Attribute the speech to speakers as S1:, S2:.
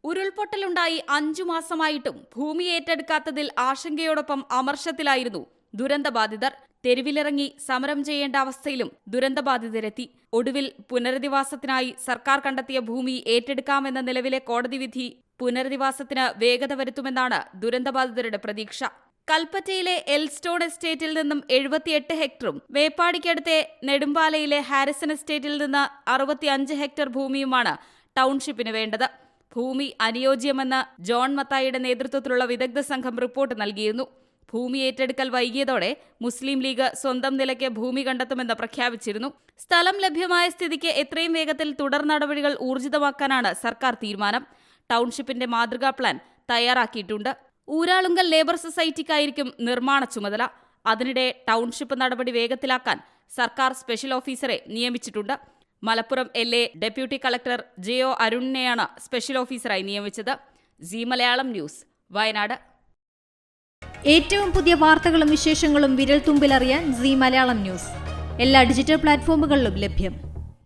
S1: ഉരുൾപൊട്ടലുണ്ടായി 5 മാസമായിട്ടും ഭൂമി ഏറ്റെടുക്കാത്തതിൽ ആശങ്കയോടൊപ്പം അമർഷത്തിലായിരുന്നു ദുരന്തബാധിതർ. തെരുവിലിറങ്ങി സമരം ചെയ്യേണ്ട അവസ്ഥയിലും ദുരന്തബാധിതരെത്തി. ഒടുവിൽ പുനരധിവാസത്തിനായി സർക്കാർ കണ്ടെത്തിയ ഭൂമി ഏറ്റെടുക്കാമെന്ന നിലവിലെ കോടതി വിധി പുനരധിവാസത്തിന് വേഗത വരുത്തുമെന്നാണ് ദുരന്തബാധിതരുടെ പ്രതീക്ഷ. കൽപ്പറ്റയിലെ എൽസ്റ്റോൺ എസ്റ്റേറ്റിൽ നിന്നും 78 ഹെക്ടറും മേപ്പാടിക്കടുത്തെ നെടുമ്പാലയിലെ ഹാരിസൺ എസ്റ്റേറ്റിൽ നിന്ന് 65 ഹെക്ടർ ഭൂമിയുമാണ് ടൗൺഷിപ്പിന് വേണ്ടത്. ഭൂമി അനുയോജ്യമെന്ന് ജോൺ മത്തായിയുടെ നേതൃത്വത്തിലുള്ള വിദഗ്ധ സംഘം റിപ്പോർട്ട് നൽകിയിരുന്നു. ഭൂമി ഏറ്റെടുക്കൽ വൈകിയതോടെ മുസ്ലിം ലീഗ് സ്വന്തം നിലയ്ക്ക് ഭൂമി കണ്ടെത്തുമെന്ന് പ്രഖ്യാപിച്ചിരുന്നു. സ്ഥലം ലഭ്യമായ സ്ഥിതിക്ക് എത്രയും വേഗത്തിൽ തുടർ നടപടികൾ ഊർജിതമാക്കാനാണ് സർക്കാർ തീരുമാനം. ടൗൺഷിപ്പിന്റെ മാതൃകാ പ്ലാൻ തയ്യാറാക്കിയിട്ടുണ്ട്. ഊരാളുങ്കൽ ലേബർ സൊസൈറ്റിക്കായിരിക്കും നിർമ്മാണ ചുമതല. അതിനിടെ ടൗൺഷിപ്പ് നടപടി വേഗത്തിലാക്കാൻ സർക്കാർ സ്പെഷ്യൽ ഓഫീസറെ നിയമിച്ചിട്ടുണ്ട്. Malappuram LA deputy collector JO അരുണിനെയാണ് സ്പെഷ്യൽ ഓഫീസറായി നിയമിച്ചത്. Zee Malayalam news, Wayanad.
S2: ഏറ്റവും പുതിയ വാർത്തകളും വിശേഷങ്ങളും വിരൽ തുമ്പിലറിയാൻ സീ മലയാളം ന്യൂസ് എല്ലാ ഡിജിറ്റൽ പ്ലാറ്റ്ഫോമുകളിലും ലഭ്യം.